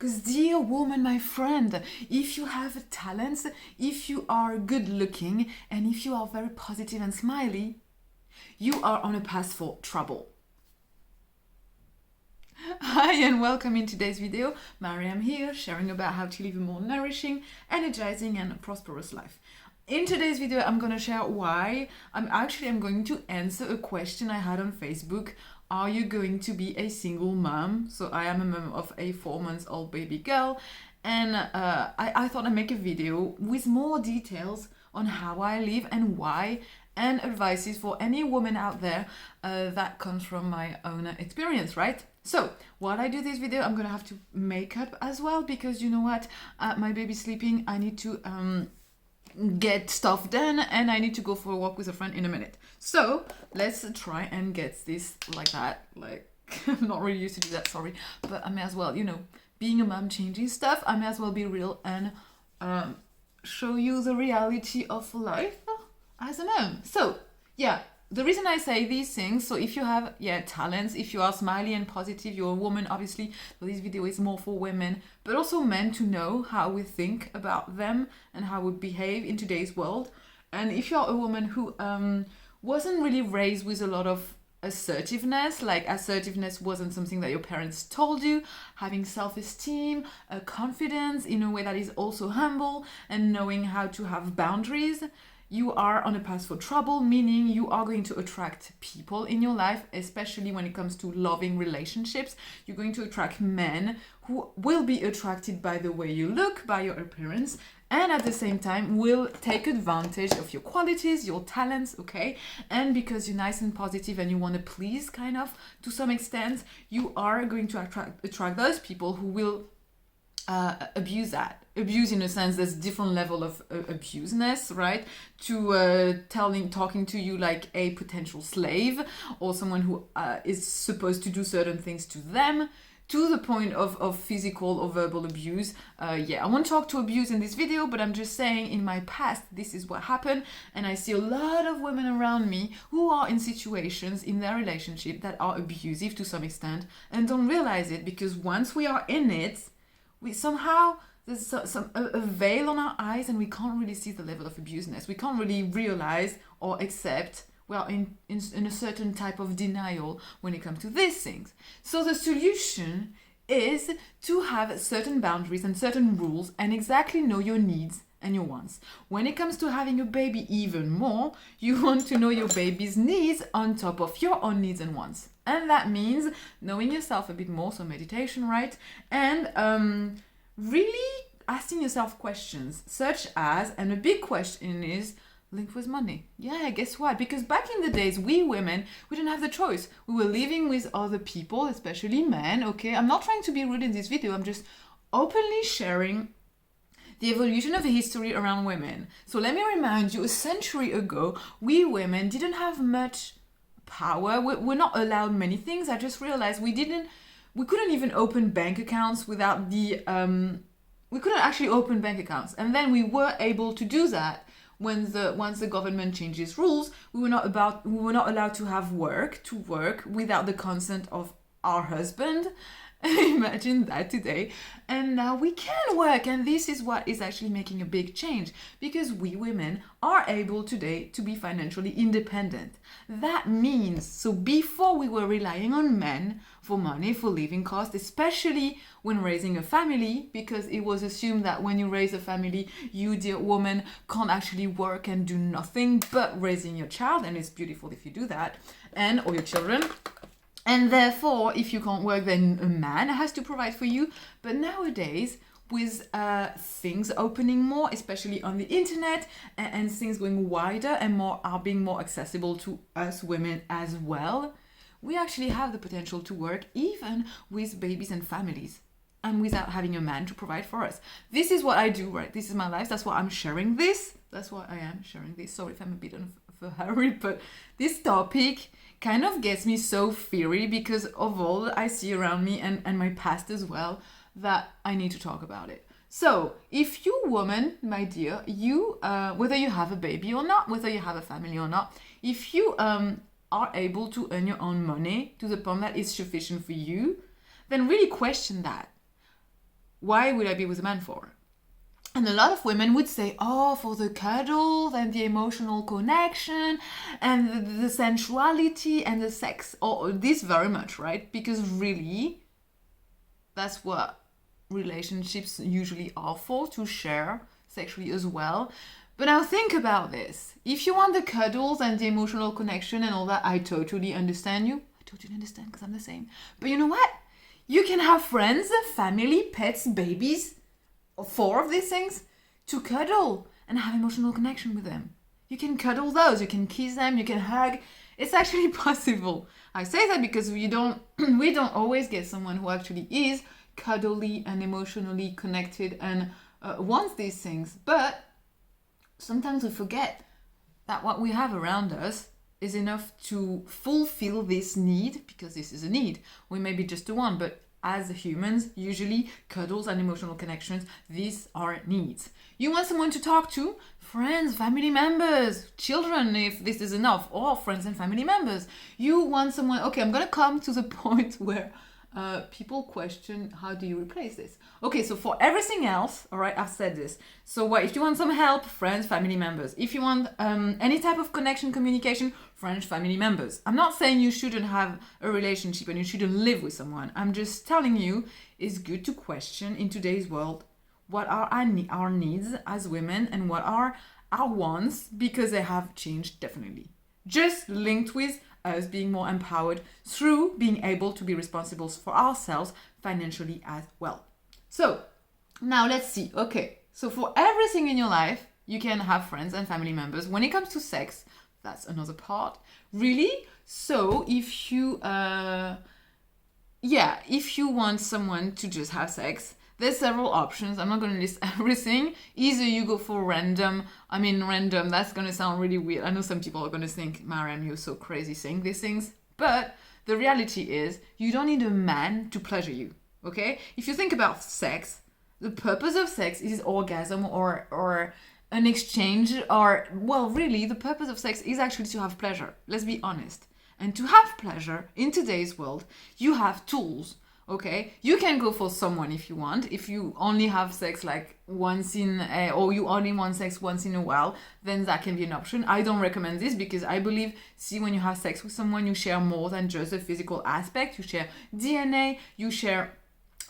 Because dear woman, my friend, if you have talents, if you are good looking, and if you are very positive and smiley, you are on a path for trouble. Hi and welcome in today's video. Maryam here, sharing about how to live a more nourishing, energizing and prosperous life. In today's video, I'm going to share why I'm going to answer a question I had on Facebook. Are you going to be a single mom? So I am a mom of a 4-month-old baby girl, and I thought I'd make a video with more details on how I live and why, and advices for any woman out there that comes from my own experience, right? So while I do this video, I'm gonna have to make up as well, because you know what, my baby's sleeping. I need to get stuff done, and I need to go for a walk with a friend in a minute. So let's try and get this like that. Like, I'm not really used to do that, sorry, but I may as well, you know, being a mom, changing stuff, I may as well be real and show you the reality of life as a mom. So yeah, the reason I say these things, so if you have talents, if you are smiley and positive, you're a woman, obviously, so this video is more for women, but also men, to know how we think about them and how we behave in today's world. And if you're a woman who wasn't really raised with a lot of assertiveness, like assertiveness wasn't something that your parents told you, having self-esteem, confidence in a way that is also humble, and knowing how to have boundaries, you are on a path for trouble, meaning you are going to attract people in your life, especially when it comes to loving relationships. You're going to attract men who will be attracted by the way you look, by your appearance, and at the same time will take advantage of your qualities, your talents, okay? And because you're nice and positive and you want to please, kind of, to some extent, you are going to attract those people who will abuse that. Abuse, in a sense, there's different level of abuseness, right? To talking to you like a potential slave, or someone who is supposed to do certain things to them, to the point of physical or verbal abuse. I won't talk to abuse in this video, but I'm just saying, in my past, this is what happened, and I see a lot of women around me who are in situations in their relationship that are abusive to some extent, and don't realize it, because once we are in it, we somehow, there's a veil on our eyes, and we can't really see the level of abuseness. We can't really realize or accept. We are in a certain type of denial when it comes to these things. So the solution is to have certain boundaries and certain rules, and exactly know your needs and your wants. When it comes to having a baby, even more, you want to know your baby's needs on top of your own needs and wants. And that means knowing yourself a bit more, so meditation, right? And really asking yourself questions, such as, and a big question is, linked with money. Yeah, guess what? Because back in the days, we women, we didn't have the choice. We were living with other people, especially men, okay? I'm not trying to be rude in this video, I'm just openly sharing the evolution of the history around women. So let me remind you, a century ago, we women didn't have much power. We're not allowed many things. I just realized we couldn't even open bank accounts without we couldn't actually open bank accounts. And then we were able to do that once the government changes rules. We were not allowed to work without the consent of our husband. Imagine that today. And now we can work, and this is what is actually making a big change, because we women are able today to be financially independent. That means, so before we were relying on men for money, for living costs, especially when raising a family, because it was assumed that when you raise a family, you, dear woman, can't actually work and do nothing but raising your child, and it's beautiful if you do that, or your children. And therefore, if you can't work, then a man has to provide for you. But nowadays, with things opening more, especially on the internet, and things going wider and being more accessible to us women as well, we actually have the potential to work even with babies and families, and without having a man to provide for us. This is what I do, right? This is my life. That's why I'm sharing this. That's why I am sharing this. Sorry if I'm a bit of a hurry, but this topic kind of gets me so fiery because of all I see around me and my past as well, that I need to talk about it. So if you woman, my dear, you whether you have a baby or not, whether you have a family or not, if you are able to earn your own money to the point that it's sufficient for you, then really question that. why would I be with a man for? And a lot of women would say, oh, for the cuddles and the emotional connection and the sensuality and the sex. Oh, this very much, right? Because really, that's what relationships usually are for, to share sexually as well. But now think about this. If you want the cuddles and the emotional connection and all that, I totally understand you. I totally understand because I'm the same. But you know what? You can have friends, family, pets, babies, 4 of these things, to cuddle and have emotional connection with them. You can cuddle those, you can kiss them, you can hug. It's actually possible. I say that because we don't always get someone who actually is cuddly and emotionally connected and wants these things. But sometimes we forget that what we have around us is enough to fulfill this need, because this is a need. We may be just the one, but as humans, usually cuddles and emotional connections, these are needs. You want someone to talk to? Friends, family members, children, if this is enough, or friends and family members. You want someone, okay, I'm gonna come to the point where people question, how do you replace this? Okay, so for everything else, all right, I've said this. So what if you want some help? Friends, family members. If you want any type of connection, communication, friends, family members. I'm not saying you shouldn't have a relationship and you shouldn't live with someone. I'm just telling you it's good to question in today's world what are our needs as women and what are our wants, because they have changed definitely. Just linked with us being more empowered through being able to be responsible for ourselves financially as well. So now let's see. Okay, so for everything in your life, you can have friends and family members. When it comes to sex, that's another part. Really? So if you, if you want someone to just have sex, there's several options. I'm not going to list everything. Either you go for random, that's going to sound really weird. I know some people are going to think, Maryam, you're so crazy saying these things. But the reality is, you don't need a man to pleasure you, okay? If you think about sex, the purpose of sex is orgasm or an exchange, or, well, really, the purpose of sex is actually to have pleasure. Let's be honest. And to have pleasure in today's world, you have tools. Okay, you can go for someone if you want. If you only have sex like once or you only want sex once in a while, then that can be an option. I don't recommend this because I believe, when you have sex with someone, you share more than just the physical aspect. You share DNA, you share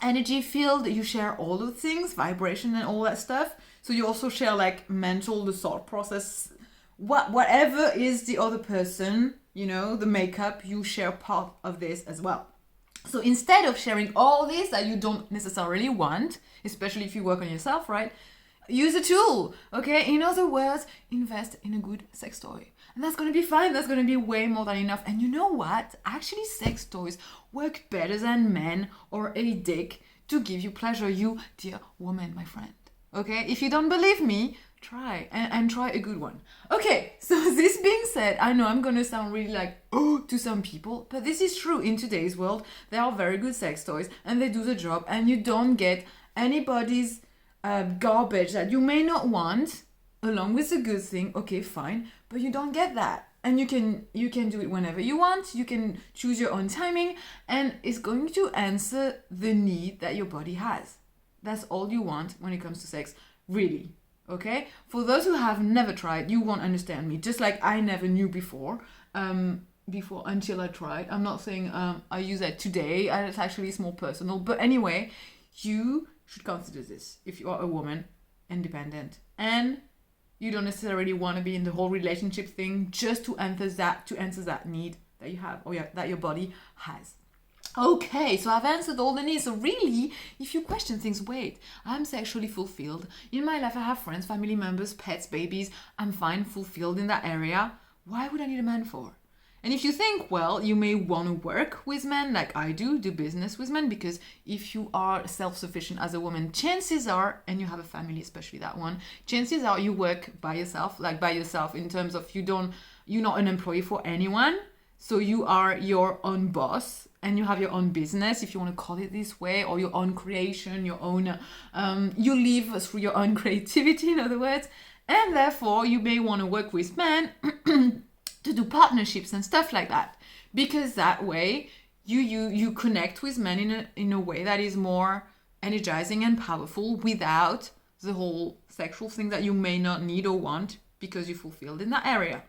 energy field, you share all the things, vibration and all that stuff. So you also share like mental, the thought process, whatever is the other person, the makeup, you share part of this as well. So instead of sharing all this that you don't necessarily want, especially if you work on yourself, right? Use a tool, okay? In other words, invest in a good sex toy. And that's going to be fine. That's going to be way more than enough. And you know what? Actually, sex toys work better than men or a dick to give you pleasure, you dear woman, my friend. Okay? If you don't believe me, try and try a good one. Okay, so this being said, I know I'm gonna sound really like to some people, but this is true. In today's world, there are very good sex toys and they do the job, and you don't get anybody's garbage that you may not want along with the good thing. Okay, fine, but you don't get that, and you can do it whenever you want. You can choose your own timing, and it's going to answer the need that your body has. That's all you want when it comes to sex, really. Okay, for those who have never tried, you won't understand me. Just like I never knew before until I tried. I'm not saying I use that today. It's actually more personal. But anyway, you should consider this if you are a woman, independent, and you don't necessarily want to be in the whole relationship thing just to answer that need that you have or that your body has. Okay, so I've answered all the needs. So really, if you question things, wait, I'm sexually fulfilled. In my life, I have friends, family members, pets, babies. I'm fine, fulfilled in that area. Why would I need a man for? And if you think, well, you may want to work with men like I do business with men, because if you are self-sufficient as a woman, chances are, and you have a family, especially that one, chances are you work by yourself in terms of you're not an employee for anyone. So you are your own boss and you have your own business, if you want to call it this way, or your own creation, your own, you live through your own creativity, in other words. And therefore, you may want to work with men to do partnerships and stuff like that. Because that way, you connect with men in a way that is more energizing and powerful without the whole sexual thing that you may not need or want because you fulfilled in that area.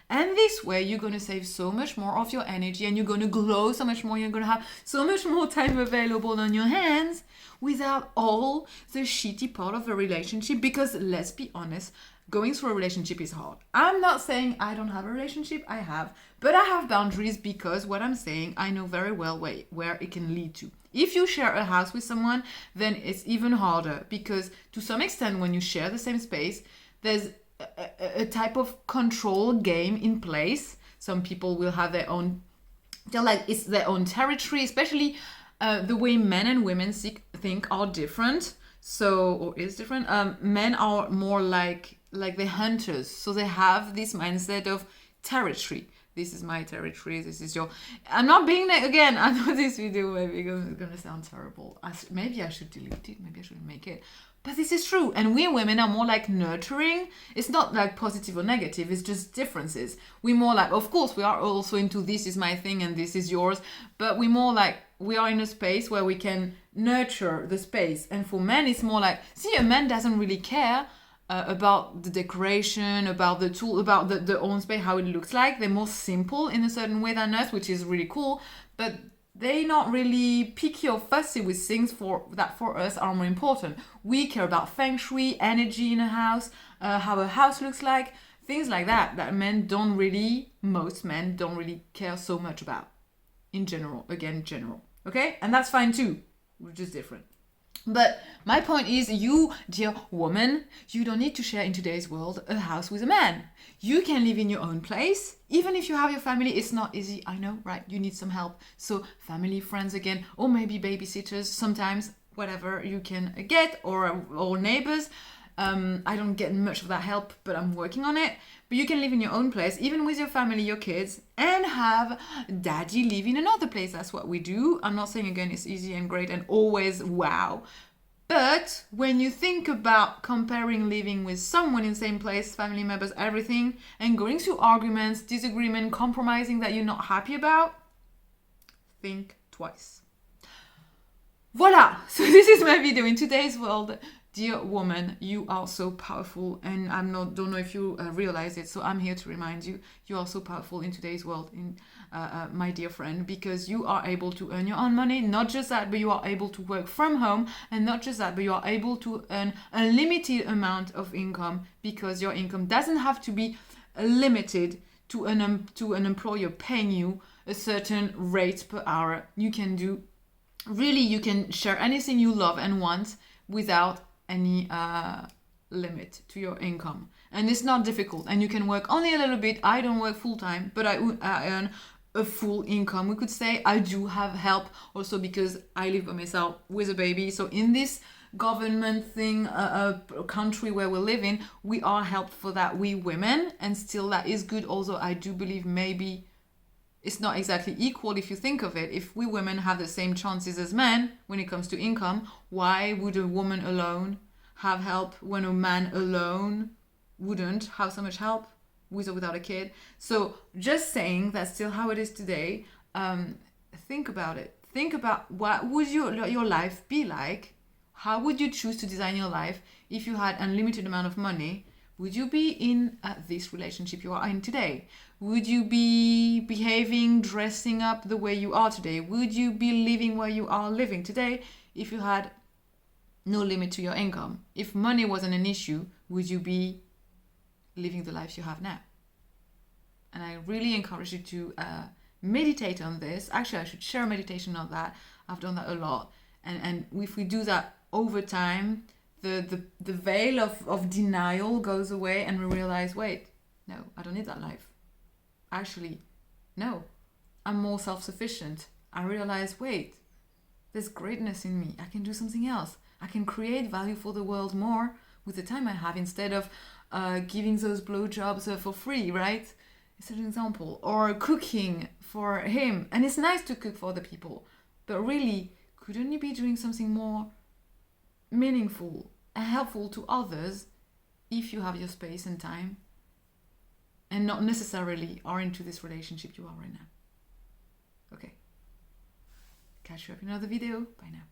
And this way, you're going to save so much more of your energy and you're going to glow so much more. You're going to have so much more time available on your hands without all the shitty part of a relationship. Because let's be honest, going through a relationship is hard. I'm not saying I don't have a relationship, I have. But I have boundaries because what I'm saying, I know very well where it can lead to. If you share a house with someone, then it's even harder. Because to some extent, when you share the same space, there's a type of control game in place. Some people will have their own, they're like, it's their own territory, especially the way men and women think are different. So, or is different. Men are more like the hunters. So they have this mindset of territory. This is my territory. This is your. I'm not being like, again, I know this video maybe is going to sound terrible. Maybe I should delete it. Maybe I shouldn't make it. But this is true. And we women are more like nurturing. It's not like positive or negative. It's just differences. We're more like, of course, we are also into this is my thing and this is yours. But we're more like, we are in a space where we can nurture the space. And for men, it's more like, see, a man doesn't really care about the decoration, about the tool, about the own space, how it looks like. They're more simple in a certain way than us, which is really cool. But they're not really picky or fussy with things that for us are more important. We care about feng shui, energy in a house, how a house looks like, things like that most men don't really care so much about. In general, okay? And that's fine too, we're just different. But my point is, you, dear woman, you don't need to share in today's world a house with a man. You can live in your own place. Even if you have your family, it's not easy. I know, right? You need some help. So family, friends again, or maybe babysitters sometimes, whatever you can get, or neighbors. I don't get much of that help, but I'm working on it. But you can live in your own place, even with your family, your kids, and have daddy live in another place. That's what we do. I'm not saying, again, it's easy and great and always wow. But when you think about comparing living with someone in the same place, family members, everything, and going through arguments, disagreement, compromising that you're not happy about, think twice. Voila! So this is my video. In today's world, dear woman, you are so powerful, and don't know if you realize it, so I'm here to remind you, you are so powerful in today's world, my dear friend, because you are able to earn your own money. Not just that, but you are able to work from home, and not just that, but you are able to earn a limited amount of income, because your income doesn't have to be limited to an employer paying you a certain rate per hour. You can share anything you love and want without any limit to your income. And it's not difficult, and you can work only a little bit. I don't work full-time, but I earn a full income. We could say I do have help also because I live by myself with a baby. So in this government thing, country where we live in, we are helped for that, we women, and still that is good. Also, I do believe maybe it's not exactly equal if you think of it. If we women have the same chances as men when it comes to income, why would a woman alone have help when a man alone wouldn't have so much help with or without a kid? So just saying that's still how it is today. Think about it. Think about what would your life be like? How would you choose to design your life if you had unlimited amount of money? Would you be in this relationship you are in today? Would you be behaving, dressing up the way you are today? Would you be living where you are living today if you had no limit to your income? If money wasn't an issue, would you be living the life you have now? And I really encourage you to meditate on this. Actually, I should share a meditation on that. I've done that a lot. And if we do that over time, the veil of denial goes away, and we realize, wait, no, I don't need that life. Actually, no, I'm more self-sufficient. I realize, wait, there's greatness in me. I can do something else. I can create value for the world more with the time I have, instead of giving those blowjobs for free, right? It's an example. Or cooking for him. And it's nice to cook for other people, but really, couldn't you be doing something more meaningful and helpful to others if you have your space and time, and not necessarily are into this relationship you are right now? Okay. Catch you up in another video. Bye now.